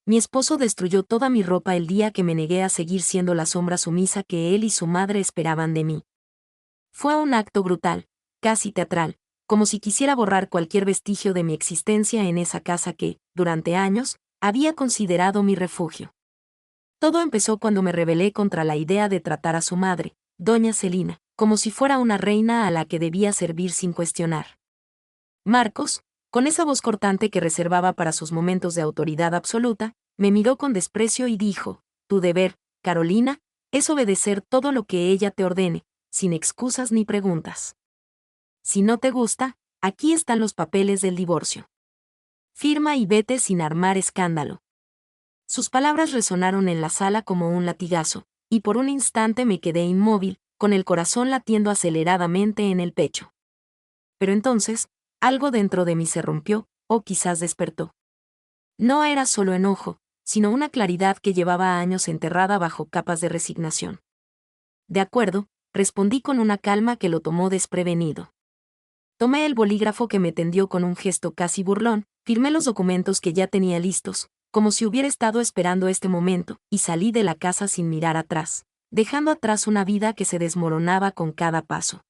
Mi esposo destruyó toda mi ropa el día que me negué a seguir siendo la sombra sumisa que él y su madre esperaban de mí. Fue un acto brutal, casi teatral, como si quisiera borrar cualquier vestigio de mi existencia en esa casa que, durante años, había considerado mi refugio. Todo empezó cuando me rebelé contra la idea de tratar a su madre, doña Celina, como si fuera una reina a la que debía servir sin cuestionar. Marcos, con esa voz cortante que reservaba para sus momentos de autoridad absoluta, me miró con desprecio y dijo: tu deber, Carolina, es obedecer todo lo que ella te ordene, sin excusas ni preguntas. Si no te gusta, aquí están los papeles del divorcio. Firma y vete sin armar escándalo. Sus palabras resonaron en la sala como un latigazo, y por un instante me quedé inmóvil, con el corazón latiendo aceleradamente en el pecho. Pero entonces, algo dentro de mí se rompió, o quizás despertó. No era solo enojo, sino una claridad que llevaba años enterrada bajo capas de resignación. De acuerdo, respondí con una calma que lo tomó desprevenido. Tomé el bolígrafo que me tendió con un gesto casi burlón, firmé los documentos que ya tenía listos, como si hubiera estado esperando este momento, y salí de la casa sin mirar atrás, dejando atrás una vida que se desmoronaba con cada paso.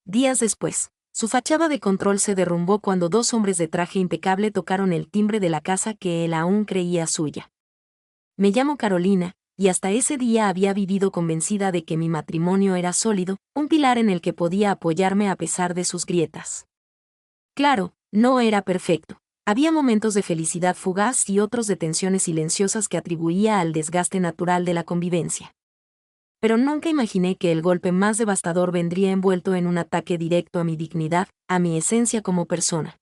Días después, su fachada de control se derrumbó cuando dos hombres de traje impecable tocaron el timbre de la casa que él aún creía suya. Me llamo Carolina, y hasta ese día había vivido convencida de que mi matrimonio era sólido, un pilar en el que podía apoyarme a pesar de sus grietas. Claro, no era perfecto. Había momentos de felicidad fugaz y otros de tensiones silenciosas que atribuía al desgaste natural de la convivencia. Pero nunca imaginé que el golpe más devastador vendría envuelto en un ataque directo a mi dignidad, a mi esencia como persona.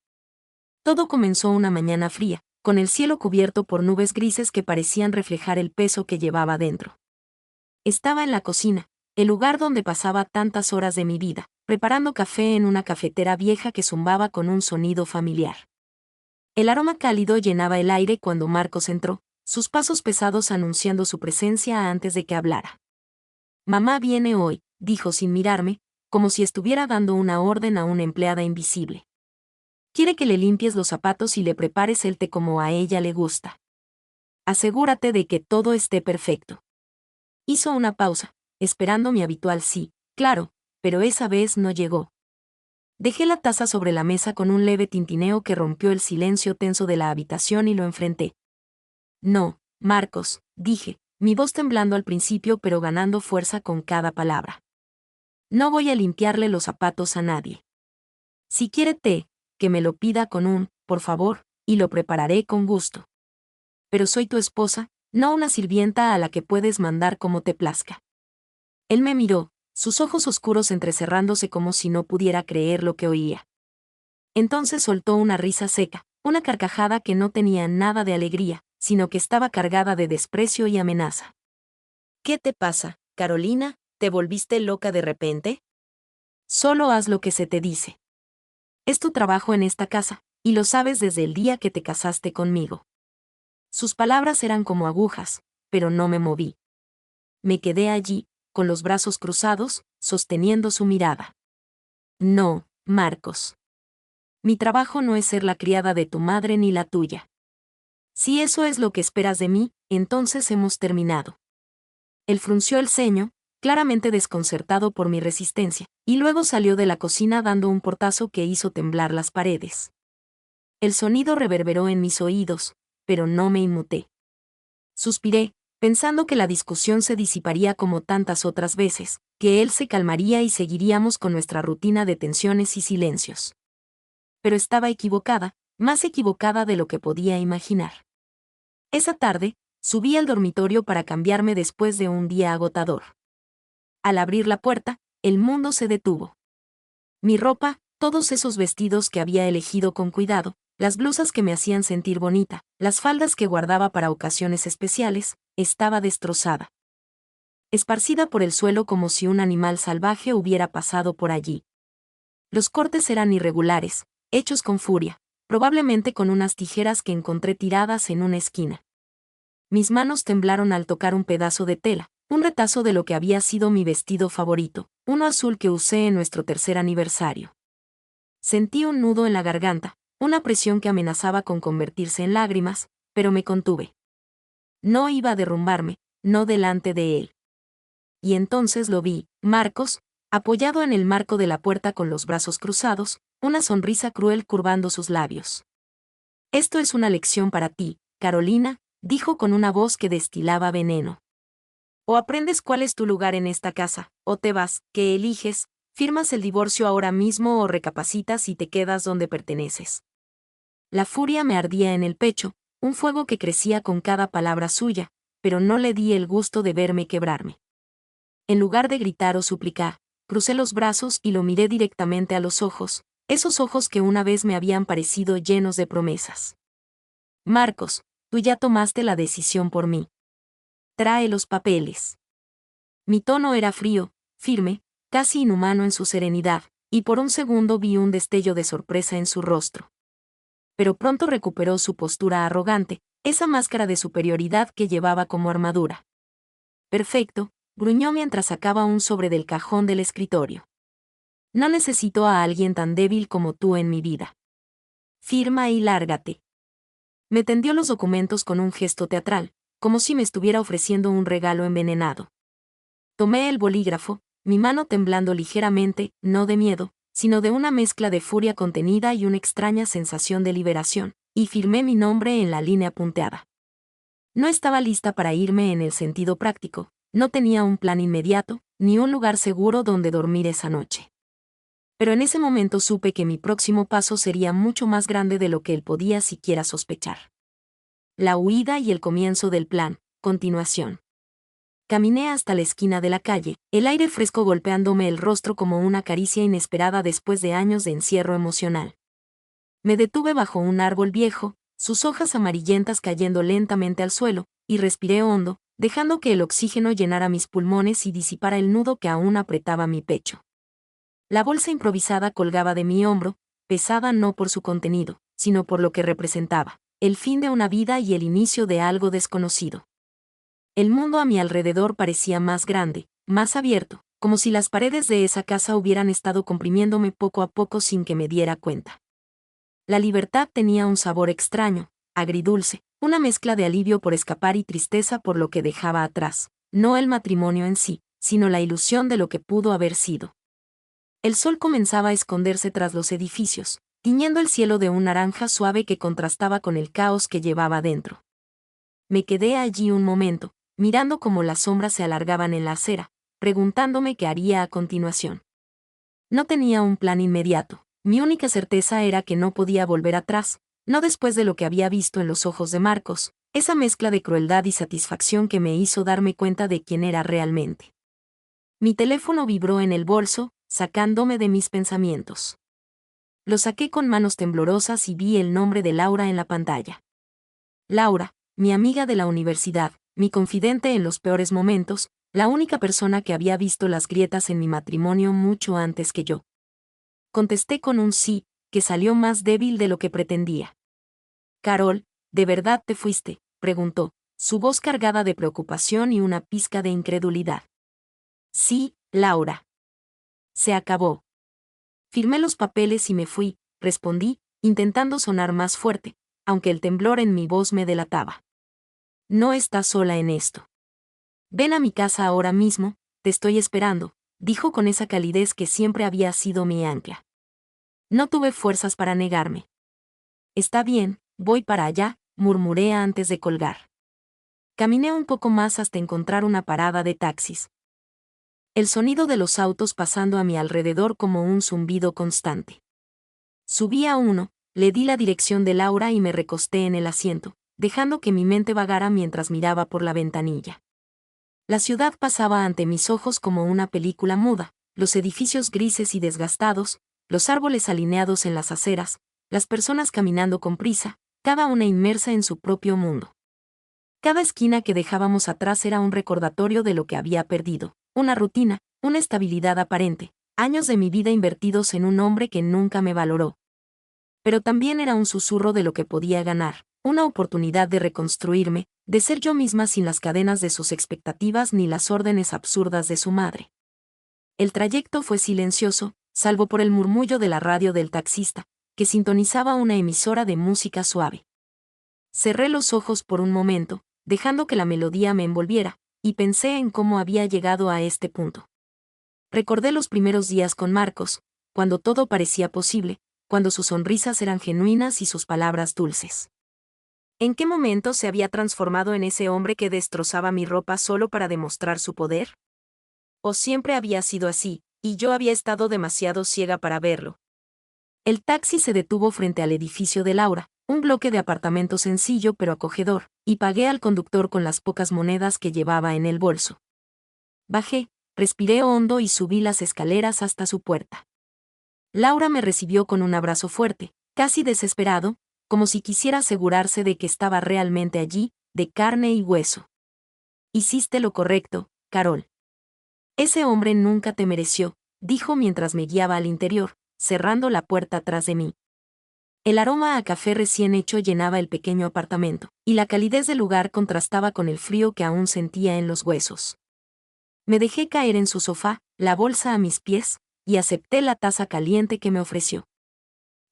Todo comenzó una mañana fría, con el cielo cubierto por nubes grises que parecían reflejar el peso que llevaba dentro. Estaba en la cocina, el lugar donde pasaba tantas horas de mi vida, preparando café en una cafetera vieja que zumbaba con un sonido familiar. El aroma cálido llenaba el aire cuando Marcos entró, sus pasos pesados anunciando su presencia antes de que hablara. Mamá viene hoy, dijo sin mirarme, como si estuviera dando una orden a una empleada invisible. Quiere que le limpies los zapatos y le prepares el té como a ella le gusta. Asegúrate de que todo esté perfecto. Hizo una pausa, esperando mi habitual sí, claro, pero esa vez no llegó. Dejé la taza sobre la mesa con un leve tintineo que rompió el silencio tenso de la habitación y lo enfrenté. No, Marcos, dije, mi voz temblando al principio pero ganando fuerza con cada palabra. No voy a limpiarle los zapatos a nadie. Si quiere té, que me lo pida con un, por favor, y lo prepararé con gusto. Pero soy tu esposa, no una sirvienta a la que puedes mandar como te plazca. Él me miró, sus ojos oscuros entrecerrándose como si no pudiera creer lo que oía. Entonces soltó una risa seca, una carcajada que no tenía nada de alegría, sino que estaba cargada de desprecio y amenaza. ¿Qué te pasa, Carolina? ¿Te volviste loca de repente? Solo haz lo que se te dice. Es tu trabajo en esta casa, y lo sabes desde el día que te casaste conmigo. Sus palabras eran como agujas, pero no me moví. Me quedé allí, con los brazos cruzados, sosteniendo su mirada. No, Marcos. Mi trabajo no es ser la criada de tu madre ni la tuya. Si eso es lo que esperas de mí, entonces hemos terminado. Él frunció el ceño, claramente desconcertado por mi resistencia, y luego salió de la cocina dando un portazo que hizo temblar las paredes. El sonido reverberó en mis oídos, pero no me inmuté. Suspiré, pensando que la discusión se disiparía como tantas otras veces, que él se calmaría y seguiríamos con nuestra rutina de tensiones y silencios. Pero estaba equivocada, más equivocada de lo que podía imaginar. Esa tarde, subí al dormitorio para cambiarme después de un día agotador. Al abrir la puerta, el mundo se detuvo. Mi ropa, todos esos vestidos que había elegido con cuidado, las blusas que me hacían sentir bonita, las faldas que guardaba para ocasiones especiales, estaba destrozada. Esparcida por el suelo como si un animal salvaje hubiera pasado por allí. Los cortes eran irregulares, hechos con furia, probablemente con unas tijeras que encontré tiradas en una esquina. Mis manos temblaron al tocar un pedazo de tela, un retazo de lo que había sido mi vestido favorito, uno azul que usé en nuestro tercer aniversario. Sentí un nudo en la garganta, una presión que amenazaba con convertirse en lágrimas, pero me contuve. No iba a derrumbarme, no delante de él. Y entonces lo vi, Marcos, apoyado en el marco de la puerta con los brazos cruzados, una sonrisa cruel curvando sus labios. Esto es una lección para ti, Carolina, dijo con una voz que destilaba veneno. O aprendes cuál es tu lugar en esta casa, o te vas, ¿qué eliges? ¿Firmas el divorcio ahora mismo o recapacitas y te quedas donde perteneces? La furia me ardía en el pecho, un fuego que crecía con cada palabra suya, pero no le di el gusto de verme quebrarme. En lugar de gritar o suplicar, crucé los brazos y lo miré directamente a los ojos, esos ojos que una vez me habían parecido llenos de promesas. Marcos, tú ya tomaste la decisión por mí. Trae los papeles. Mi tono era frío, firme, casi inhumano en su serenidad, y por un segundo vi un destello de sorpresa en su rostro. Pero pronto recuperó su postura arrogante, esa máscara de superioridad que llevaba como armadura. Perfecto, gruñó mientras sacaba un sobre del cajón del escritorio. No necesito a alguien tan débil como tú en mi vida. Firma y lárgate. Me tendió los documentos con un gesto teatral, como si me estuviera ofreciendo un regalo envenenado. Tomé el bolígrafo, mi mano temblando ligeramente, no de miedo, sino de una mezcla de furia contenida y una extraña sensación de liberación, y firmé mi nombre en la línea punteada. No estaba lista para irme en el sentido práctico, no tenía un plan inmediato, ni un lugar seguro donde dormir esa noche. Pero en ese momento supe que mi próximo paso sería mucho más grande de lo que él podía siquiera sospechar. La huida y el comienzo del plan, continuación. Caminé hasta la esquina de la calle, el aire fresco golpeándome el rostro como una caricia inesperada después de años de encierro emocional. Me detuve bajo un árbol viejo, sus hojas amarillentas cayendo lentamente al suelo, y respiré hondo, dejando que el oxígeno llenara mis pulmones y disipara el nudo que aún apretaba mi pecho. La bolsa improvisada colgaba de mi hombro, pesada no por su contenido, sino por lo que representaba, el fin de una vida y el inicio de algo desconocido. El mundo a mi alrededor parecía más grande, más abierto, como si las paredes de esa casa hubieran estado comprimiéndome poco a poco sin que me diera cuenta. La libertad tenía un sabor extraño, agridulce, una mezcla de alivio por escapar y tristeza por lo que dejaba atrás, no el matrimonio en sí, sino la ilusión de lo que pudo haber sido. El sol comenzaba a esconderse tras los edificios, tiñendo el cielo de un naranja suave que contrastaba con el caos que llevaba dentro. Me quedé allí un momento, mirando cómo las sombras se alargaban en la acera, preguntándome qué haría a continuación. No tenía un plan inmediato, mi única certeza era que no podía volver atrás, no después de lo que había visto en los ojos de Marcos, esa mezcla de crueldad y satisfacción que me hizo darme cuenta de quién era realmente. Mi teléfono vibró en el bolso, sacándome de mis pensamientos. Lo saqué con manos temblorosas y vi el nombre de Laura en la pantalla. Laura, mi amiga de la universidad, mi confidente en los peores momentos, la única persona que había visto las grietas en mi matrimonio mucho antes que yo. Contesté con un sí, que salió más débil de lo que pretendía. Carol, ¿de verdad te fuiste?, preguntó, su voz cargada de preocupación y una pizca de incredulidad. Sí, Laura. Se acabó. Firmé los papeles y me fui, respondí, intentando sonar más fuerte, aunque el temblor en mi voz me delataba. No estás sola en esto. Ven a mi casa ahora mismo, te estoy esperando, dijo con esa calidez que siempre había sido mi ancla. No tuve fuerzas para negarme. Está bien, voy para allá, murmuré antes de colgar. Caminé un poco más hasta encontrar una parada de taxis. El sonido de los autos pasando a mi alrededor como un zumbido constante. Subí a uno, le di la dirección de Laura y me recosté en el asiento, dejando que mi mente vagara mientras miraba por la ventanilla. La ciudad pasaba ante mis ojos como una película muda, los edificios grises y desgastados, los árboles alineados en las aceras, las personas caminando con prisa, cada una inmersa en su propio mundo. Cada esquina que dejábamos atrás era un recordatorio de lo que había perdido, una rutina, una estabilidad aparente, años de mi vida invertidos en un hombre que nunca me valoró. Pero también era un susurro de lo que podía ganar, una oportunidad de reconstruirme, de ser yo misma sin las cadenas de sus expectativas ni las órdenes absurdas de su madre. El trayecto fue silencioso, salvo por el murmullo de la radio del taxista, que sintonizaba una emisora de música suave. Cerré los ojos por un momento, dejando que la melodía me envolviera, y pensé en cómo había llegado a este punto. Recordé los primeros días con Marcos, cuando todo parecía posible, cuando sus sonrisas eran genuinas y sus palabras dulces. ¿En qué momento se había transformado en ese hombre que destrozaba mi ropa solo para demostrar su poder? ¿O siempre había sido así, y yo había estado demasiado ciega para verlo? El taxi se detuvo frente al edificio de Laura, un bloque de apartamento sencillo pero acogedor, y pagué al conductor con las pocas monedas que llevaba en el bolso. Bajé, respiré hondo y subí las escaleras hasta su puerta. Laura me recibió con un abrazo fuerte, casi desesperado, como si quisiera asegurarse de que estaba realmente allí, de carne y hueso. Hiciste lo correcto, Carol. Ese hombre nunca te mereció, dijo mientras me guiaba al interior, cerrando la puerta tras de mí. El aroma a café recién hecho llenaba el pequeño apartamento, y la calidez del lugar contrastaba con el frío que aún sentía en los huesos. Me dejé caer en su sofá, la bolsa a mis pies, y acepté la taza caliente que me ofreció.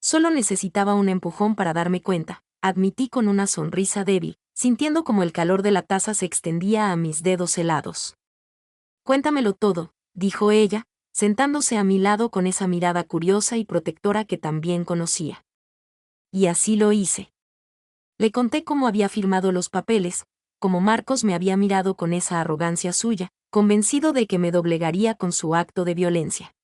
Solo necesitaba un empujón para darme cuenta, admití con una sonrisa débil, sintiendo como el calor de la taza se extendía a mis dedos helados. Cuéntamelo todo, dijo ella, sentándose a mi lado con esa mirada curiosa y protectora que también conocía. Y así lo hice. Le conté cómo había firmado los papeles, cómo Marcos me había mirado con esa arrogancia suya, convencido de que me doblegaría con su acto de violencia.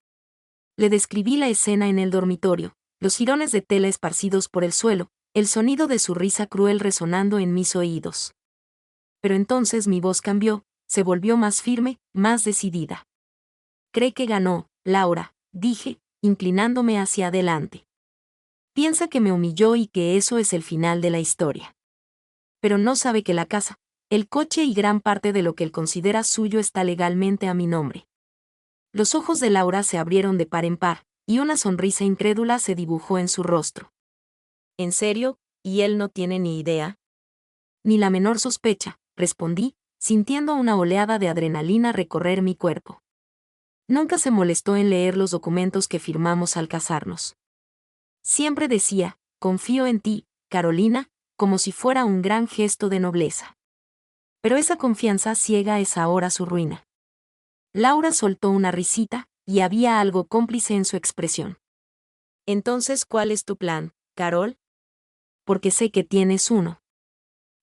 Le describí la escena en el dormitorio, los jirones de tela esparcidos por el suelo, el sonido de su risa cruel resonando en mis oídos. Pero entonces mi voz cambió, se volvió más firme, más decidida. «Cree que ganó, Laura», dije, inclinándome hacia adelante. «Piensa que me humilló y que eso es el final de la historia. Pero no sabe que la casa, el coche y gran parte de lo que él considera suyo está legalmente a mi nombre». Los ojos de Laura se abrieron de par en par, y una sonrisa incrédula se dibujó en su rostro. «¿En serio? ¿Y él no tiene ni idea?» «Ni la menor sospecha», respondí, sintiendo una oleada de adrenalina recorrer mi cuerpo. Nunca se molestó en leer los documentos que firmamos al casarnos. Siempre decía, «Confío en ti, Carolina», como si fuera un gran gesto de nobleza. Pero esa confianza ciega es ahora su ruina. Laura soltó una risita, y había algo cómplice en su expresión. «Entonces, ¿cuál es tu plan, Carol?» «Porque sé que tienes uno».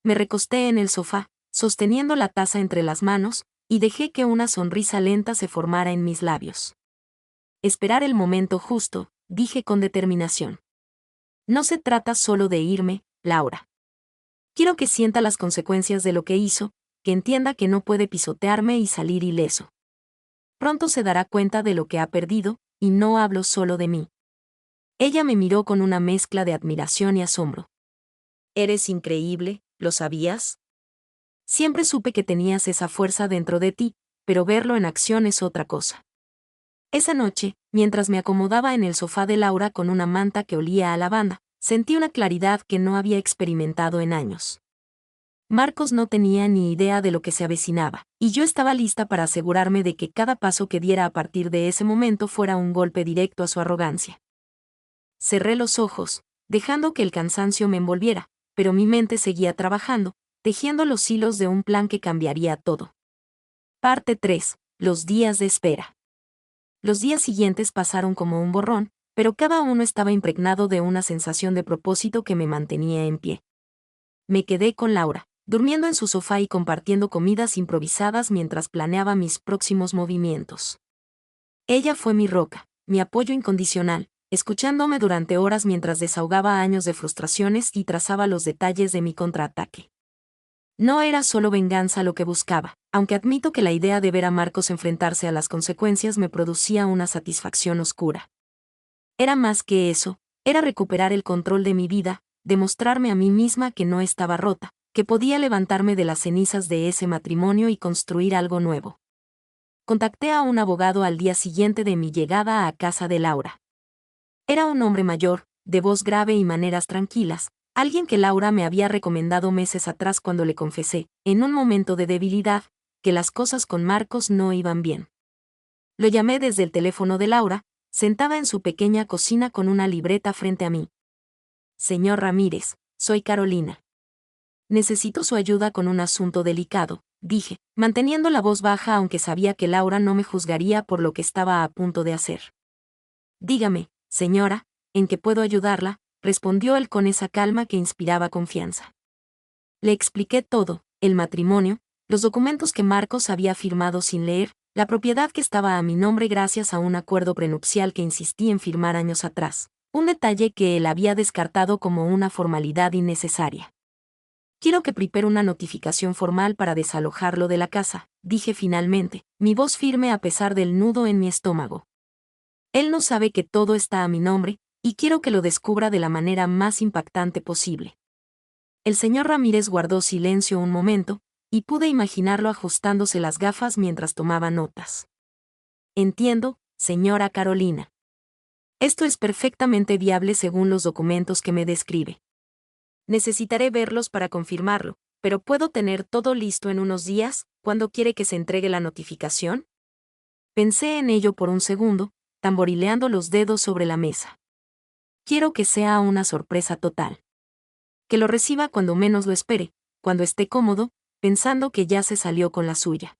Me recosté en el sofá, sosteniendo la taza entre las manos, y dejé que una sonrisa lenta se formara en mis labios. «Esperar el momento justo», dije con determinación. «No se trata solo de irme, Laura. Quiero que sienta las consecuencias de lo que hizo, que entienda que no puede pisotearme y salir ileso. Pronto se dará cuenta de lo que ha perdido, y no hablo solo de mí». Ella me miró con una mezcla de admiración y asombro. «Eres increíble, ¿lo sabías?» «Siempre supe que tenías esa fuerza dentro de ti, pero verlo en acción es otra cosa». Esa noche, mientras me acomodaba en el sofá de Laura con una manta que olía a lavanda, sentí una claridad que no había experimentado en años. Marcos no tenía ni idea de lo que se avecinaba, y yo estaba lista para asegurarme de que cada paso que diera a partir de ese momento fuera un golpe directo a su arrogancia. Cerré los ojos, dejando que el cansancio me envolviera, pero mi mente seguía trabajando, tejiendo los hilos de un plan que cambiaría todo. Parte 3. Los días de espera. Los días siguientes pasaron como un borrón, pero cada uno estaba impregnado de una sensación de propósito que me mantenía en pie. Me quedé con Laura, durmiendo en su sofá y compartiendo comidas improvisadas mientras planeaba mis próximos movimientos. Ella fue mi roca, mi apoyo incondicional, escuchándome durante horas mientras desahogaba años de frustraciones y trazaba los detalles de mi contraataque. No era solo venganza lo que buscaba, aunque admito que la idea de ver a Marcos enfrentarse a las consecuencias me producía una satisfacción oscura. Era más que eso, era recuperar el control de mi vida, demostrarme a mí misma que no estaba rota, que podía levantarme de las cenizas de ese matrimonio y construir algo nuevo. Contacté a un abogado al día siguiente de mi llegada a casa de Laura. Era un hombre mayor, de voz grave y maneras tranquilas, alguien que Laura me había recomendado meses atrás cuando le confesé, en un momento de debilidad, que las cosas con Marcos no iban bien. Lo llamé desde el teléfono de Laura, sentada en su pequeña cocina con una libreta frente a mí. «Señor Ramírez, soy Carolina». Necesito su ayuda con un asunto delicado, dije, manteniendo la voz baja aunque sabía que Laura no me juzgaría por lo que estaba a punto de hacer. Dígame, señora, ¿en qué puedo ayudarla?, respondió él con esa calma que inspiraba confianza. Le expliqué todo, el matrimonio, los documentos que Marcos había firmado sin leer, la propiedad que estaba a mi nombre gracias a un acuerdo prenupcial que insistí en firmar años atrás, un detalle que él había descartado como una formalidad innecesaria. Quiero que prepare una notificación formal para desalojarlo de la casa, dije finalmente, mi voz firme a pesar del nudo en mi estómago. Él no sabe que todo está a mi nombre, y quiero que lo descubra de la manera más impactante posible. El señor Ramírez guardó silencio un momento, y pude imaginarlo ajustándose las gafas mientras tomaba notas. Entiendo, señora Carolina. Esto es perfectamente viable según los documentos que me describe. Necesitaré verlos para confirmarlo, pero ¿puedo tener todo listo en unos días? ¿Cuándo quiere que se entregue la notificación? Pensé en ello por un segundo, tamborileando los dedos sobre la mesa. Quiero que sea una sorpresa total. Que lo reciba cuando menos lo espere, cuando esté cómodo, pensando que ya se salió con la suya.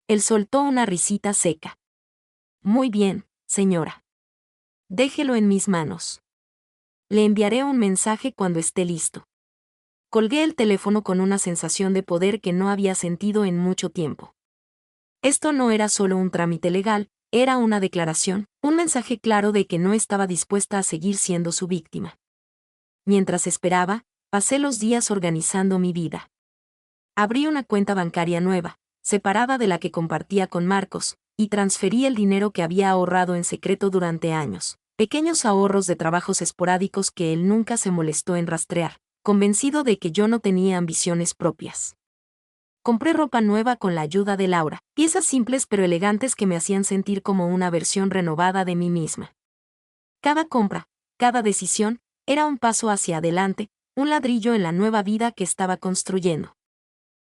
Él soltó una risita seca. Muy bien, señora. Déjelo en mis manos. Le enviaré un mensaje cuando esté listo. Colgué el teléfono con una sensación de poder que no había sentido en mucho tiempo. Esto no era solo un trámite legal, era una declaración, un mensaje claro de que no estaba dispuesta a seguir siendo su víctima. Mientras esperaba, pasé los días organizando mi vida. Abrí una cuenta bancaria nueva, separada de la que compartía con Marcos, y transferí el dinero que había ahorrado en secreto durante años, pequeños ahorros de trabajos esporádicos que él nunca se molestó en rastrear, convencido de que yo no tenía ambiciones propias. Compré ropa nueva con la ayuda de Laura, piezas simples pero elegantes que me hacían sentir como una versión renovada de mí misma. Cada compra, cada decisión, era un paso hacia adelante, un ladrillo en la nueva vida que estaba construyendo.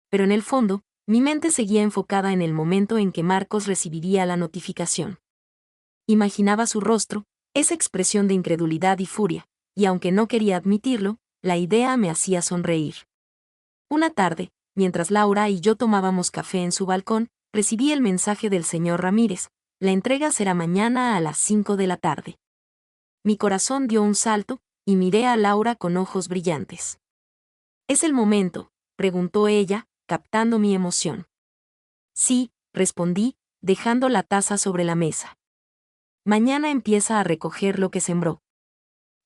Pero en el fondo, mi mente seguía enfocada en el momento en que Marcos recibiría la notificación. Imaginaba su rostro, esa expresión de incredulidad y furia, y aunque no quería admitirlo, la idea me hacía sonreír. Una tarde, mientras Laura y yo tomábamos café en su balcón, recibí el mensaje del señor Ramírez: la entrega será mañana a las 5 de la tarde. Mi corazón dio un salto, y miré a Laura con ojos brillantes. ¿Es el momento?, preguntó ella, captando mi emoción. Sí, respondí, dejando la taza sobre la mesa. Mañana empieza a recoger lo que sembró.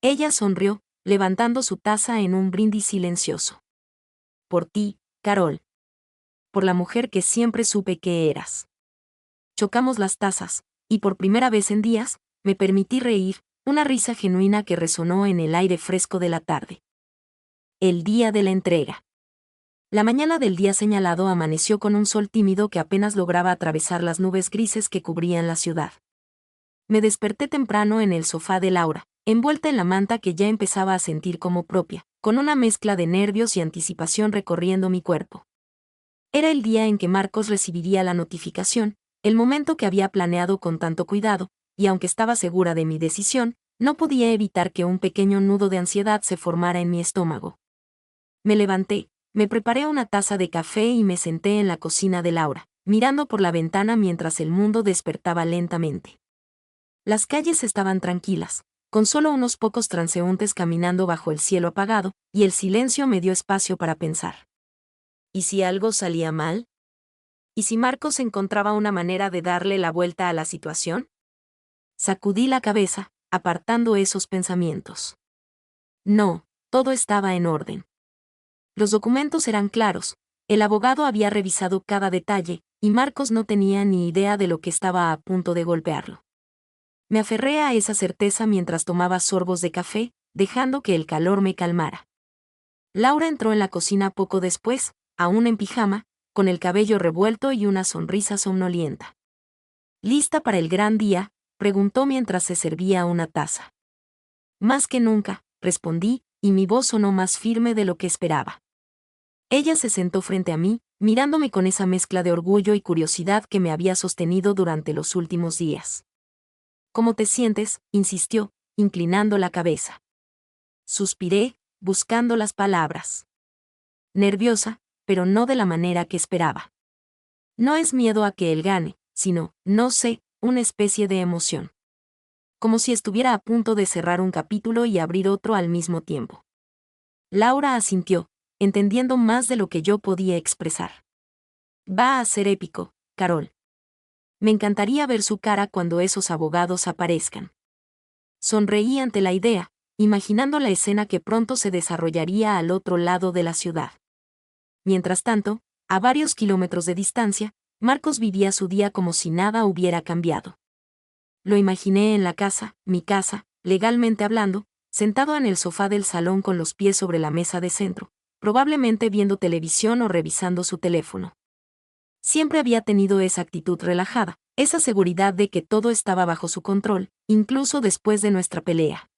Ella sonrió, levantando su taza en un brindis silencioso. Por ti, Carol. Por la mujer que siempre supe que eras. Chocamos las tazas, y por primera vez en días, me permití reír, una risa genuina que resonó en el aire fresco de la tarde. El día de la entrega. La mañana del día señalado amaneció con un sol tímido que apenas lograba atravesar las nubes grises que cubrían la ciudad. Me desperté temprano en el sofá de Laura, envuelta en la manta que ya empezaba a sentir como propia, con una mezcla de nervios y anticipación recorriendo mi cuerpo. Era el día en que Marcos recibiría la notificación, el momento que había planeado con tanto cuidado, y aunque estaba segura de mi decisión, no podía evitar que un pequeño nudo de ansiedad se formara en mi estómago. Me levanté, me preparé una taza de café y me senté en la cocina de Laura, mirando por la ventana mientras el mundo despertaba lentamente. Las calles estaban tranquilas, con solo unos pocos transeúntes caminando bajo el cielo apagado, y el silencio me dio espacio para pensar. ¿Y si algo salía mal? ¿Y si Marcos encontraba una manera de darle la vuelta a la situación? Sacudí la cabeza, apartando esos pensamientos. No, todo estaba en orden. Los documentos eran claros, el abogado había revisado cada detalle, y Marcos no tenía ni idea de lo que estaba a punto de golpearlo. Me aferré a esa certeza mientras tomaba sorbos de café, dejando que el calor me calmara. Laura entró en la cocina poco después, aún en pijama, con el cabello revuelto y una sonrisa somnolienta. ¿Lista para el gran día?, preguntó mientras se servía una taza. Más que nunca, respondí, y mi voz sonó más firme de lo que esperaba. Ella se sentó frente a mí, mirándome con esa mezcla de orgullo y curiosidad que me había sostenido durante los últimos días. ¿Cómo te sientes?, insistió, inclinando la cabeza. Suspiré, buscando las palabras. nerviosa, pero no de la manera que esperaba. No es miedo a que él gane, sino, no sé, una especie de emoción. Como si estuviera a punto de cerrar un capítulo y abrir otro al mismo tiempo. Laura asintió, entendiendo más de lo que yo podía expresar. Va a ser épico, Carol. Me encantaría ver su cara cuando esos abogados aparezcan. Sonreí ante la idea, imaginando la escena que pronto se desarrollaría al otro lado de la ciudad. Mientras tanto, a varios kilómetros de distancia, Marcos vivía su día como si nada hubiera cambiado. Lo imaginé en la casa, mi casa, legalmente hablando, sentado en el sofá del salón con los pies sobre la mesa de centro, probablemente viendo televisión o revisando su teléfono. Siempre había tenido esa actitud relajada, esa seguridad de que todo estaba bajo su control, incluso después de nuestra pelea.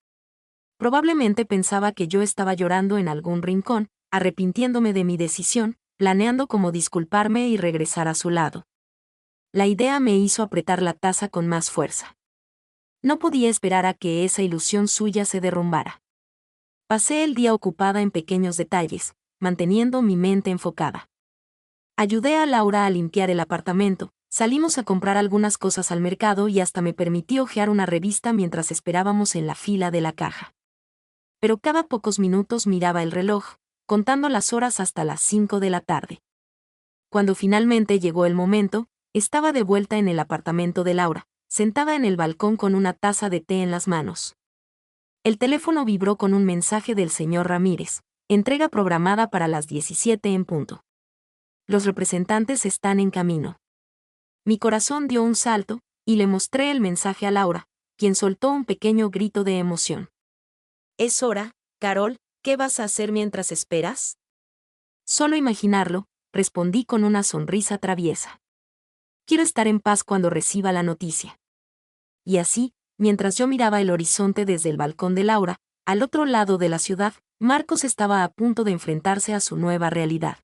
Probablemente pensaba que yo estaba llorando en algún rincón, arrepintiéndome de mi decisión, planeando cómo disculparme y regresar a su lado. La idea me hizo apretar la taza con más fuerza. No podía esperar a que esa ilusión suya se derrumbara. Pasé el día ocupada en pequeños detalles, manteniendo mi mente enfocada. Ayudé a Laura a limpiar el apartamento, salimos a comprar algunas cosas al mercado y hasta me permití hojear una revista mientras esperábamos en la fila de la caja. Pero cada pocos minutos miraba el reloj, contando las horas hasta las 5 de la tarde. Cuando finalmente llegó el momento, estaba de vuelta en el apartamento de Laura, sentada en el balcón con una taza de té en las manos. El teléfono vibró con un mensaje del señor Ramírez, entrega programada para las 17 en punto. Los representantes están en camino. Mi corazón dio un salto, y le mostré el mensaje a Laura, quien soltó un pequeño grito de emoción. «Es hora, Carol, ¿qué vas a hacer mientras esperas?» Solo imaginarlo, respondí con una sonrisa traviesa. Quiero estar en paz cuando reciba la noticia. Y así, mientras yo miraba el horizonte desde el balcón de Laura, al otro lado de la ciudad, Marcos estaba a punto de enfrentarse a su nueva realidad.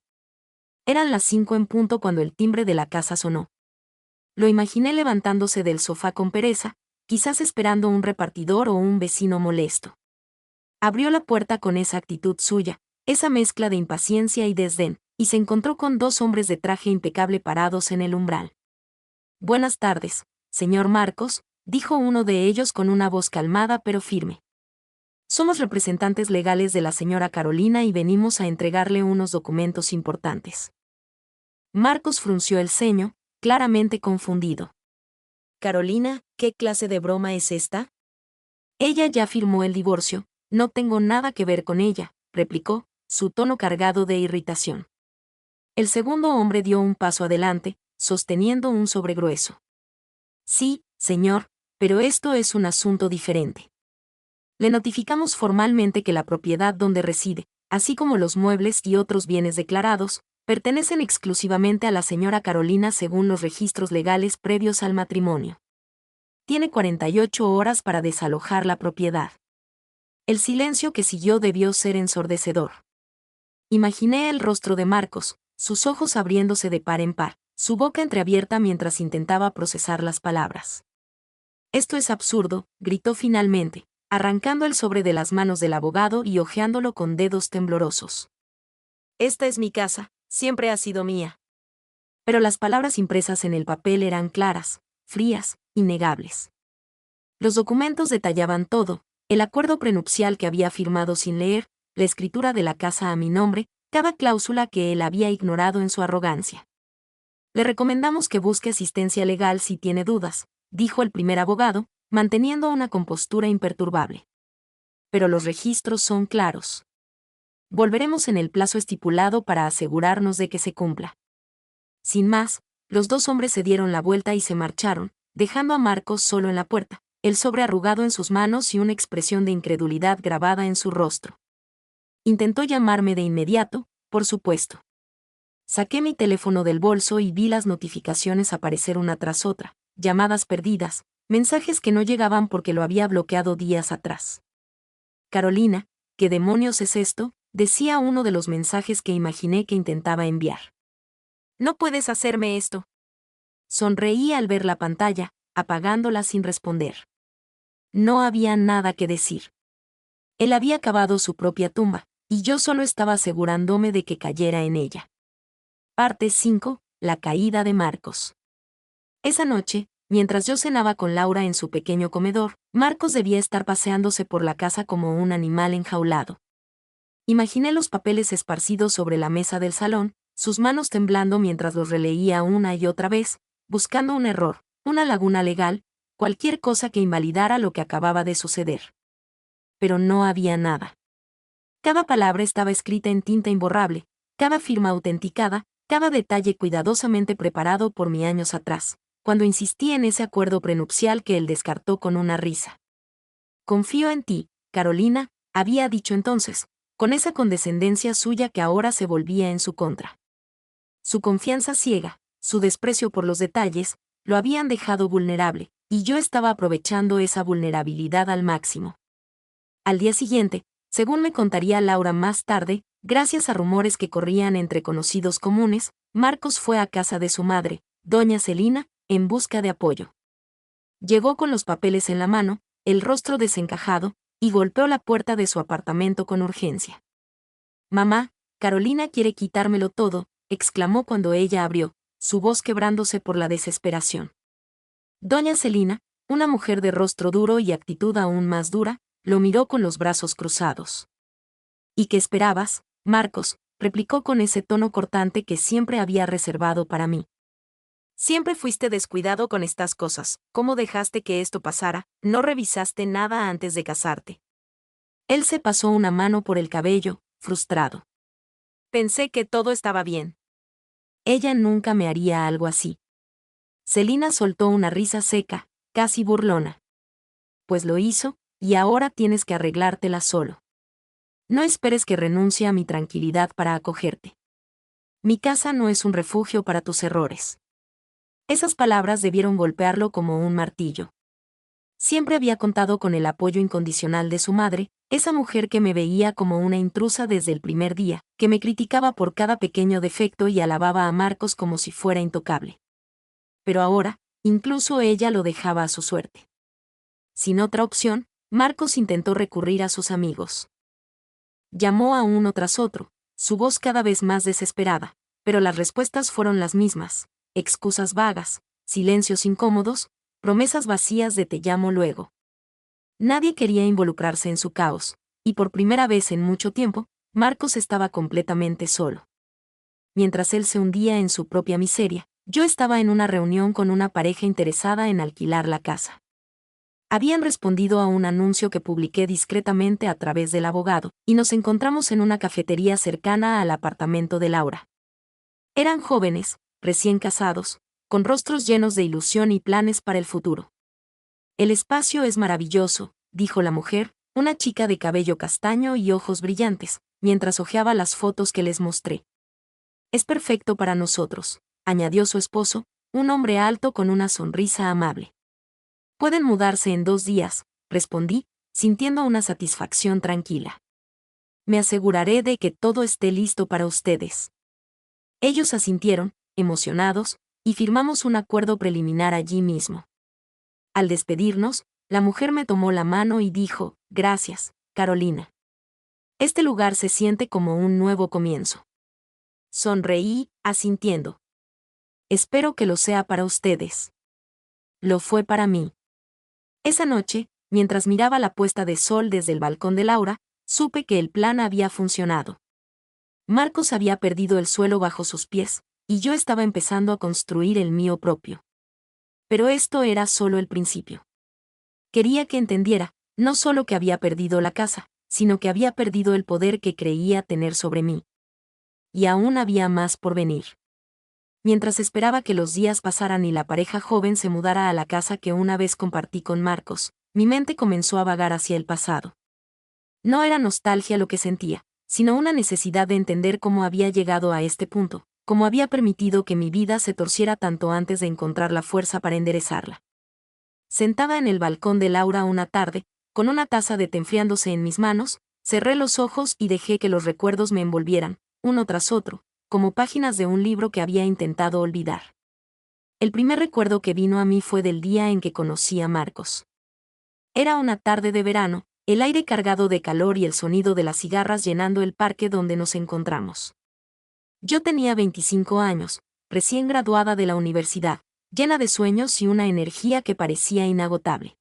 Eran las 5 en punto cuando el timbre de la casa sonó. Lo imaginé levantándose del sofá con pereza, quizás esperando un repartidor o un vecino molesto. Abrió la puerta con esa actitud suya, esa mezcla de impaciencia y desdén, y se encontró con dos hombres de traje impecable parados en el umbral. «Buenas tardes, señor Marcos», dijo uno de ellos con una voz calmada pero firme. «Somos representantes legales de la señora Carolina y venimos a entregarle unos documentos importantes». Marcos frunció el ceño, claramente confundido. «Carolina, ¿qué clase de broma es esta?» «Ella ya firmó el divorcio, no tengo nada que ver con ella», replicó, su tono cargado de irritación. El segundo hombre dio un paso adelante, sosteniendo un sobre grueso. «Sí, señor, pero esto es un asunto diferente. Le notificamos formalmente que la propiedad donde reside, así como los muebles y otros bienes declarados, pertenecen exclusivamente a la señora Carolina según los registros legales previos al matrimonio. Tiene 48 horas para desalojar la propiedad». El silencio que siguió debió ser ensordecedor. Imaginé el rostro de Marcos, sus ojos abriéndose de par en par, su boca entreabierta mientras intentaba procesar las palabras. «Esto es absurdo», gritó finalmente, arrancando el sobre de las manos del abogado y hojeándolo con dedos temblorosos. «Esta es mi casa, siempre ha sido mía». Pero las palabras impresas en el papel eran claras, frías, innegables. Los documentos detallaban todo, el acuerdo prenupcial que había firmado sin leer, la escritura de la casa a mi nombre, cada cláusula que él había ignorado en su arrogancia. «Le recomendamos que busque asistencia legal si tiene dudas», dijo el primer abogado, manteniendo una compostura imperturbable. «Pero los registros son claros. Volveremos en el plazo estipulado para asegurarnos de que se cumpla». Sin más, los dos hombres se dieron la vuelta y se marcharon, dejando a Marcos solo en la puerta, el sobre arrugado en sus manos y una expresión de incredulidad grabada en su rostro. Intentó llamarme de inmediato, por supuesto. Saqué mi teléfono del bolso y vi las notificaciones aparecer una tras otra, llamadas perdidas, mensajes que no llegaban porque lo había bloqueado días atrás. «Carolina, ¿qué demonios es esto?», decía uno de los mensajes que imaginé que intentaba enviar. «No puedes hacerme esto». Sonreí al ver la pantalla, apagándola sin responder. No había nada que decir. Él había cavado su propia tumba, y yo solo estaba asegurándome de que cayera en ella. Parte 5. La caída de Marcos. Esa noche, mientras yo cenaba con Laura en su pequeño comedor, Marcos debía estar paseándose por la casa como un animal enjaulado. Imaginé los papeles esparcidos sobre la mesa del salón, sus manos temblando mientras los releía una y otra vez, buscando un error, una laguna legal, cualquier cosa que invalidara lo que acababa de suceder. Pero no había nada. Cada palabra estaba escrita en tinta imborrable, cada firma autenticada, cada detalle cuidadosamente preparado por mí años atrás, cuando insistí en ese acuerdo prenupcial que él descartó con una risa. Confío en ti, Carolina, había dicho entonces, con esa condescendencia suya que ahora se volvía en su contra. Su confianza ciega, su desprecio por los detalles, lo habían dejado vulnerable, y yo estaba aprovechando esa vulnerabilidad al máximo. Al día siguiente, según me contaría Laura más tarde, gracias a rumores que corrían entre conocidos comunes, Marcos fue a casa de su madre, doña Celina, en busca de apoyo. Llegó con los papeles en la mano, el rostro desencajado, y golpeó la puerta de su apartamento con urgencia. «Mamá, Carolina quiere quitármelo todo», exclamó cuando ella abrió, su voz quebrándose por la desesperación. Doña Celina, una mujer de rostro duro y actitud aún más dura, lo miró con los brazos cruzados. «¿Y qué esperabas, Marcos?», replicó con ese tono cortante que siempre había reservado para mí. «Siempre fuiste descuidado con estas cosas. ¿Cómo dejaste que esto pasara? No revisaste nada antes de casarte». Él se pasó una mano por el cabello, frustrado. «Pensé que todo estaba bien». Ella nunca me haría algo así. Celina soltó una risa seca, casi burlona. «Pues lo hizo, y ahora tienes que arreglártela solo. No esperes que renuncie a mi tranquilidad para acogerte. Mi casa no es un refugio para tus errores». Esas palabras debieron golpearlo como un martillo. Siempre había contado con el apoyo incondicional de su madre, esa mujer que me veía como una intrusa desde el primer día, que me criticaba por cada pequeño defecto y alababa a Marcos como si fuera intocable. Pero ahora, incluso ella lo dejaba a su suerte. Sin otra opción, Marcos intentó recurrir a sus amigos. Llamó a uno tras otro, su voz cada vez más desesperada, pero las respuestas fueron las mismas: excusas vagas, silencios incómodos, promesas vacías de te llamo luego. Nadie quería involucrarse en su caos, y por primera vez en mucho tiempo, Marcos estaba completamente solo. Mientras él se hundía en su propia miseria, yo estaba en una reunión con una pareja interesada en alquilar la casa. Habían respondido a un anuncio que publiqué discretamente a través del abogado, y nos encontramos en una cafetería cercana al apartamento de Laura. Eran jóvenes, recién casados, con rostros llenos de ilusión y planes para el futuro. «El espacio es maravilloso», dijo la mujer, una chica de cabello castaño y ojos brillantes, mientras hojeaba las fotos que les mostré. «Es perfecto para nosotros», añadió su esposo, un hombre alto con una sonrisa amable. «Pueden mudarse en 2 días», respondí, sintiendo una satisfacción tranquila. «Me aseguraré de que todo esté listo para ustedes». Ellos asintieron, emocionados, y firmamos un acuerdo preliminar allí mismo. Al despedirnos, la mujer me tomó la mano y dijo: «Gracias, Carolina. Este lugar se siente como un nuevo comienzo». Sonreí, asintiendo. «Espero que lo sea para ustedes». Lo fue para mí. Esa noche, mientras miraba la puesta de sol desde el balcón de Laura, supe que el plan había funcionado. Marcos había perdido el suelo bajo sus pies, y yo estaba empezando a construir el mío propio. Pero esto era solo el principio. Quería que entendiera, no solo que había perdido la casa, sino que había perdido el poder que creía tener sobre mí. Y aún había más por venir. Mientras esperaba que los días pasaran y la pareja joven se mudara a la casa que una vez compartí con Marcos, mi mente comenzó a vagar hacia el pasado. No era nostalgia lo que sentía, sino una necesidad de entender cómo había llegado a este punto, cómo había permitido que mi vida se torciera tanto antes de encontrar la fuerza para enderezarla. Sentada en el balcón de Laura una tarde, con una taza de té enfriándose en mis manos, cerré los ojos y dejé que los recuerdos me envolvieran, uno tras otro, como páginas de un libro que había intentado olvidar. El primer recuerdo que vino a mí fue del día en que conocí a Marcos. Era una tarde de verano, el aire cargado de calor y el sonido de las cigarras llenando el parque donde nos encontramos. Yo tenía 25 años, recién graduada de la universidad, llena de sueños y una energía que parecía inagotable.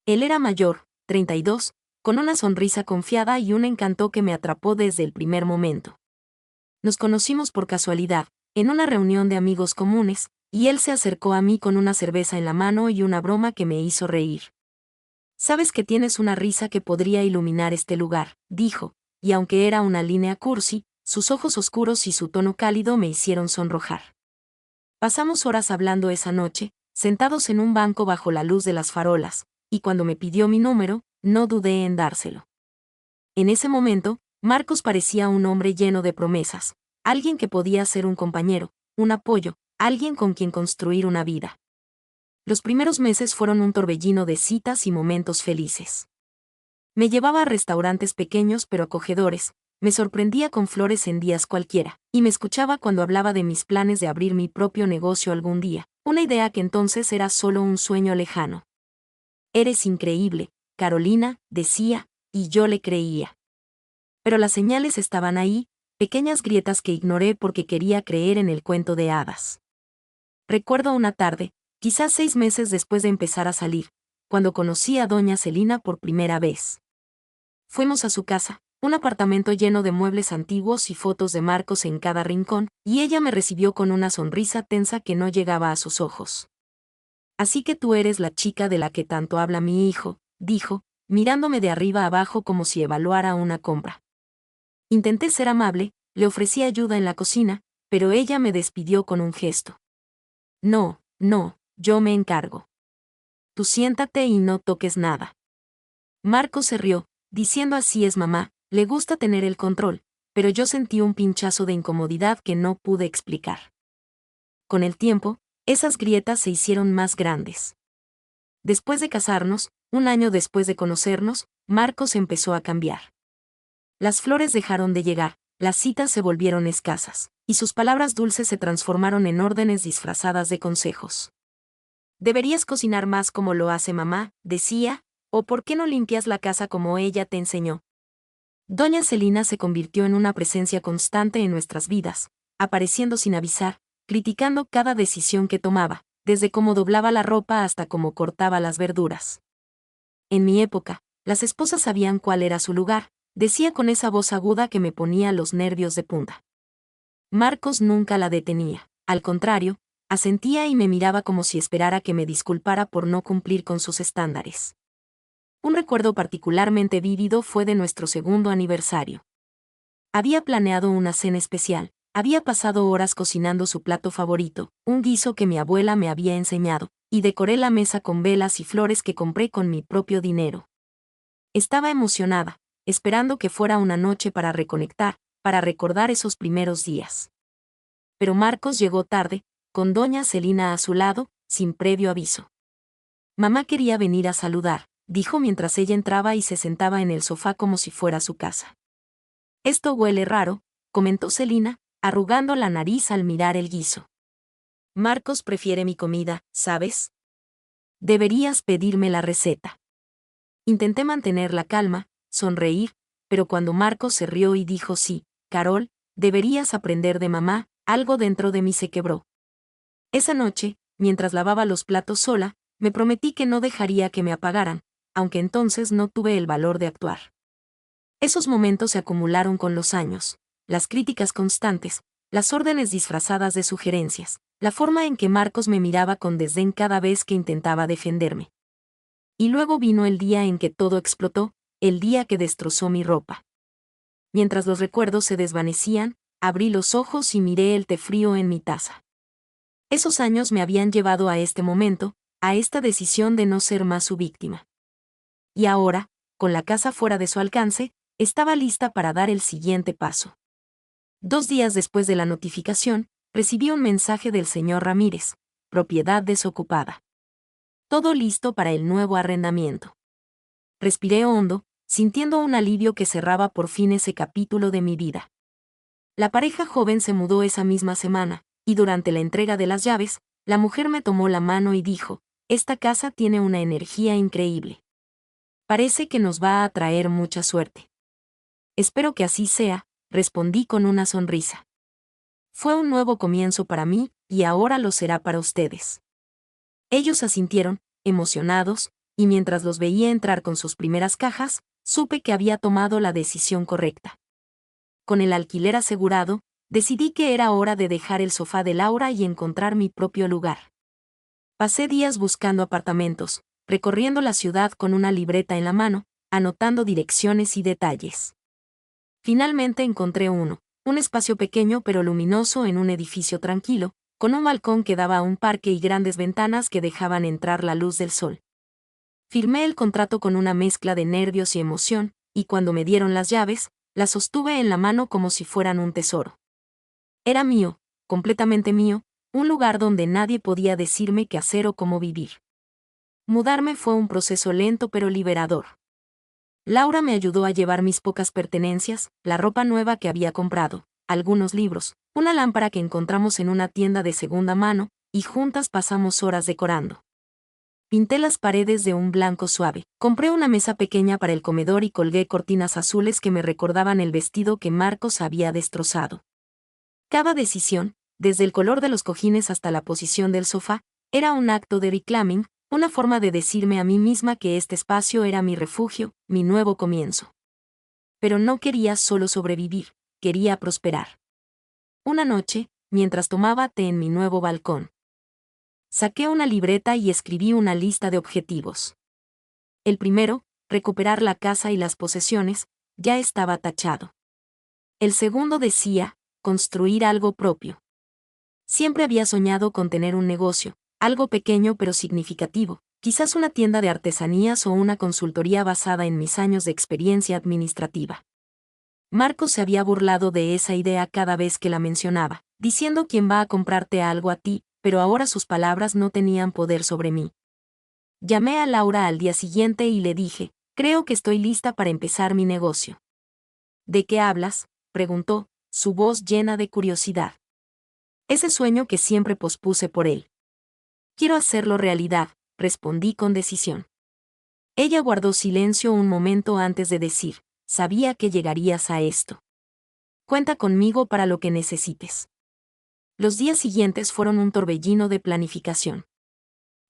Él era mayor, 32, con una sonrisa confiada y un encanto que me atrapó desde el primer momento. Nos conocimos por casualidad, en una reunión de amigos comunes, y él se acercó a mí con una cerveza en la mano y una broma que me hizo reír. «Sabes que tienes una risa que podría iluminar este lugar», dijo, y aunque era una línea cursi, sus ojos oscuros y su tono cálido me hicieron sonrojar. Pasamos horas hablando esa noche, sentados en un banco bajo la luz de las farolas, y cuando me pidió mi número, no dudé en dárselo. En ese momento, Marcos parecía un hombre lleno de promesas, alguien que podía ser un compañero, un apoyo, alguien con quien construir una vida. Los primeros meses fueron un torbellino de citas y momentos felices. Me llevaba a restaurantes pequeños pero acogedores, me sorprendía con flores en días cualquiera, y me escuchaba cuando hablaba de mis planes de abrir mi propio negocio algún día, una idea que entonces era solo un sueño lejano. «Eres increíble, Carolina», decía, y yo le creía. Pero las señales estaban ahí, pequeñas grietas que ignoré porque quería creer en el cuento de hadas. Recuerdo una tarde, quizás 6 meses después de empezar a salir, cuando conocí a doña Celina por primera vez. Fuimos a su casa, un apartamento lleno de muebles antiguos y fotos de Marcos en cada rincón, y ella me recibió con una sonrisa tensa que no llegaba a sus ojos. «Así que tú eres la chica de la que tanto habla mi hijo», dijo, mirándome de arriba abajo como si evaluara una compra. Intenté ser amable, le ofrecí ayuda en la cocina, pero ella me despidió con un gesto. «No, no, yo me encargo. Tú siéntate y no toques nada». Marcos se rió, diciendo «así es mamá, le gusta tener el control», pero yo sentí un pinchazo de incomodidad que no pude explicar. Con el tiempo, esas grietas se hicieron más grandes. Después de casarnos, un año después de conocernos, Marcos empezó a cambiar. Las flores dejaron de llegar, las citas se volvieron escasas, y sus palabras dulces se transformaron en órdenes disfrazadas de consejos. «Deberías cocinar más como lo hace mamá», decía, «o ¿por qué no limpias la casa como ella te enseñó?». Doña Celina se convirtió en una presencia constante en nuestras vidas, apareciendo sin avisar, criticando cada decisión que tomaba, desde cómo doblaba la ropa hasta cómo cortaba las verduras. En mi época, las esposas sabían cuál era su lugar, decía con esa voz aguda que me ponía los nervios de punta. Marcos nunca la detenía, al contrario, asentía y me miraba como si esperara que me disculpara por no cumplir con sus estándares. Un recuerdo particularmente vívido fue de nuestro segundo aniversario. Había planeado una cena especial, había pasado horas cocinando su plato favorito, un guiso que mi abuela me había enseñado, y decoré la mesa con velas y flores que compré con mi propio dinero. Estaba emocionada, esperando que fuera una noche para reconectar, para recordar esos primeros días. Pero Marcos llegó tarde, con doña Celina a su lado, sin previo aviso. «Mamá quería venir a saludar», dijo mientras ella entraba y se sentaba en el sofá como si fuera su casa. «Esto huele raro», comentó Celina, arrugando la nariz al mirar el guiso. «Marcos prefiere mi comida, ¿sabes? Deberías pedirme la receta». Intenté mantener la calma, sonreír, pero cuando Marcos se rió y dijo «sí, Carol, deberías aprender de mamá», algo dentro de mí se quebró. Esa noche, mientras lavaba los platos sola, me prometí que no dejaría que me apagaran, aunque entonces no tuve el valor de actuar. Esos momentos se acumularon con los años, las críticas constantes, las órdenes disfrazadas de sugerencias, la forma en que Marcos me miraba con desdén cada vez que intentaba defenderme. Y luego vino el día en que todo explotó, el día que destrozó mi ropa. Mientras los recuerdos se desvanecían, abrí los ojos y miré el té frío en mi taza. Esos años me habían llevado a este momento, a esta decisión de no ser más su víctima. Y ahora, con la casa fuera de su alcance, estaba lista para dar el siguiente paso. 2 días después de la notificación, recibí un mensaje del señor Ramírez, propiedad desocupada. Todo listo para el nuevo arrendamiento. Respiré hondo, sintiendo un alivio que cerraba por fin ese capítulo de mi vida. La pareja joven se mudó esa misma semana, y durante la entrega de las llaves, la mujer me tomó la mano y dijo: «Esta casa tiene una energía increíble. Parece que nos va a traer mucha suerte. Espero que así sea, respondí con una sonrisa. Fue un nuevo comienzo para mí, y ahora lo será para ustedes. Ellos asintieron, emocionados, y mientras los veía entrar con sus primeras cajas, supe que había tomado la decisión correcta. Con el alquiler asegurado, decidí que era hora de dejar el sofá de Laura y encontrar mi propio lugar. Pasé días buscando apartamentos, recorriendo la ciudad con una libreta en la mano, anotando direcciones y detalles. Finalmente encontré uno, un espacio pequeño pero luminoso en un edificio tranquilo, con un balcón que daba a un parque y grandes ventanas que dejaban entrar la luz del sol. Firmé el contrato con una mezcla de nervios y emoción, y cuando me dieron las llaves, las sostuve en la mano como si fueran un tesoro. Era mío, completamente mío, un lugar donde nadie podía decirme qué hacer o cómo vivir. Mudarme fue un proceso lento pero liberador. Laura me ayudó a llevar mis pocas pertenencias, la ropa nueva que había comprado, algunos libros, una lámpara que encontramos en una tienda de segunda mano, y juntas pasamos horas decorando. Pinté las paredes de un blanco suave, compré una mesa pequeña para el comedor y colgué cortinas azules que me recordaban el vestido que Marcos había destrozado. Cada decisión, desde el color de los cojines hasta la posición del sofá, era un acto de reclaiming, una forma de decirme a mí misma que este espacio era mi refugio, mi nuevo comienzo. Pero no quería solo sobrevivir, quería prosperar. Una noche, mientras tomaba té en mi nuevo balcón, saqué una libreta y escribí una lista de objetivos. El primero, recuperar la casa y las posesiones, ya estaba tachado. El segundo decía, construir algo propio. Siempre había soñado con tener un negocio, algo pequeño pero significativo, quizás una tienda de artesanías o una consultoría basada en mis años de experiencia administrativa. Marcos se había burlado de esa idea cada vez que la mencionaba, diciendo quién va a comprarte algo a ti, pero ahora sus palabras no tenían poder sobre mí. Llamé a Laura al día siguiente y le dije, creo que estoy lista para empezar mi negocio. ¿De qué hablas?, preguntó, su voz llena de curiosidad. Ese sueño que siempre pospuse por él. Quiero hacerlo realidad, respondí con decisión. Ella guardó silencio un momento antes de decir, sabía que llegarías a esto. Cuenta conmigo para lo que necesites. Los días siguientes fueron un torbellino de planificación.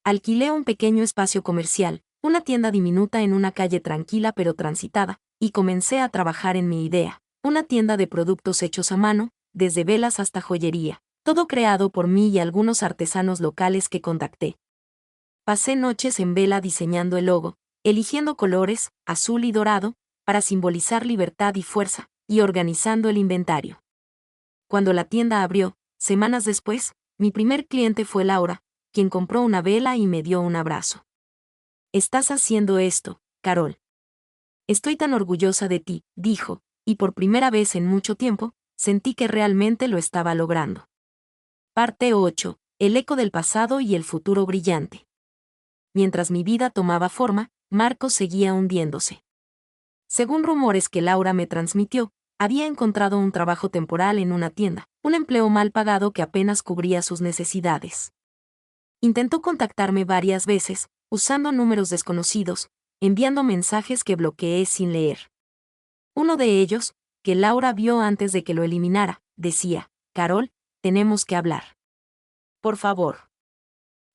Alquilé un pequeño espacio comercial, una tienda diminuta en una calle tranquila pero transitada, y comencé a trabajar en mi idea, una tienda de productos hechos a mano, desde velas hasta joyería, todo creado por mí y algunos artesanos locales que contacté. Pasé noches en vela diseñando el logo, eligiendo colores, azul y dorado, para simbolizar libertad y fuerza, y organizando el inventario. Cuando la tienda abrió, semanas después, mi primer cliente fue Laura, quien compró una vela y me dio un abrazo. Estás haciendo esto, Carol. Estoy tan orgullosa de ti, dijo, y por primera vez en mucho tiempo, sentí que realmente lo estaba logrando. Parte 8. El eco del pasado y el futuro brillante. Mientras mi vida tomaba forma, Marcos seguía hundiéndose. Según rumores que Laura me transmitió, había encontrado un trabajo temporal en una tienda, un empleo mal pagado que apenas cubría sus necesidades. Intentó contactarme varias veces, usando números desconocidos, enviando mensajes que bloqueé sin leer. Uno de ellos, que Laura vio antes de que lo eliminara, decía, Carol, tenemos que hablar. Por favor.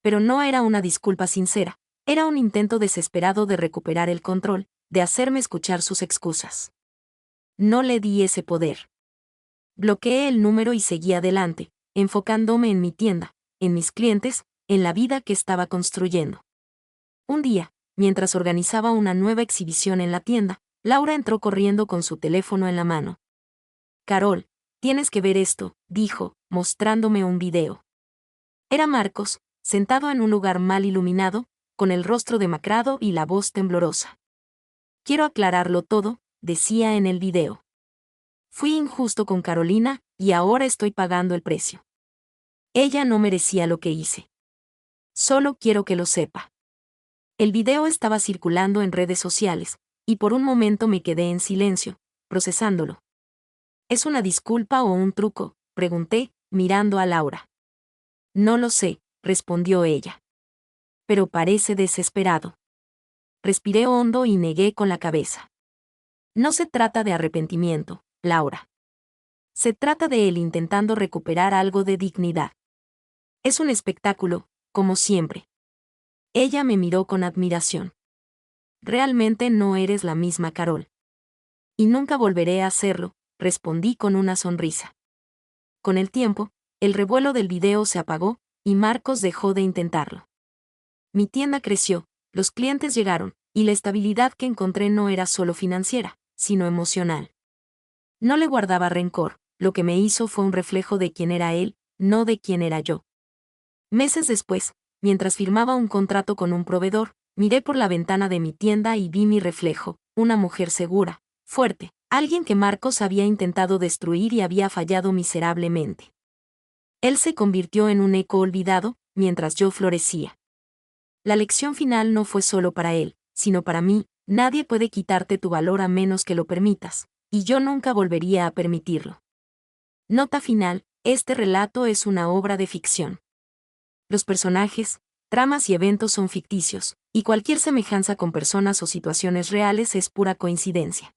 Pero no era una disculpa sincera, era un intento desesperado de recuperar el control, de hacerme escuchar sus excusas. No le di ese poder. Bloqueé el número y seguí adelante, enfocándome en mi tienda, en mis clientes, en la vida que estaba construyendo. Un día, mientras organizaba una nueva exhibición en la tienda, Laura entró corriendo con su teléfono en la mano. Carol, tienes que ver esto, dijo, mostrándome un video. Era Marcos, sentado en un lugar mal iluminado, con el rostro demacrado y la voz temblorosa. Quiero aclararlo todo, decía en el video. Fui injusto con Carolina, y ahora estoy pagando el precio. Ella no merecía lo que hice. Solo quiero que lo sepa. El video estaba circulando en redes sociales, y por un momento me quedé en silencio, procesándolo. ¿Es una disculpa o un truco?, pregunté, mirando a Laura. No lo sé, respondió ella. Pero parece desesperado. respiré hondo y negué con la cabeza. No se trata de arrepentimiento, Laura. Se trata de él intentando recuperar algo de dignidad. Es un espectáculo, como siempre. Ella me miró con admiración. Realmente no eres la misma Carol. Y nunca volveré a hacerlo, respondí con una sonrisa. Con el tiempo, el revuelo del video se apagó, y Marcos dejó de intentarlo. Mi tienda creció, los clientes llegaron, y la estabilidad que encontré no era solo financiera, sino emocional. No le guardaba rencor, lo que me hizo fue un reflejo de quién era él, no de quién era yo. Meses después, mientras firmaba un contrato con un proveedor, miré por la ventana de mi tienda y vi mi reflejo, una mujer segura, fuerte, alguien que Marcos había intentado destruir y había fallado miserablemente. Él se convirtió en un eco olvidado, mientras yo florecía. La lección final no fue solo para él, sino para mí: nadie puede quitarte tu valor a menos que lo permitas, y yo nunca volvería a permitirlo. Nota final: este relato es una obra de ficción. Los personajes, tramas y eventos son ficticios, y cualquier semejanza con personas o situaciones reales es pura coincidencia.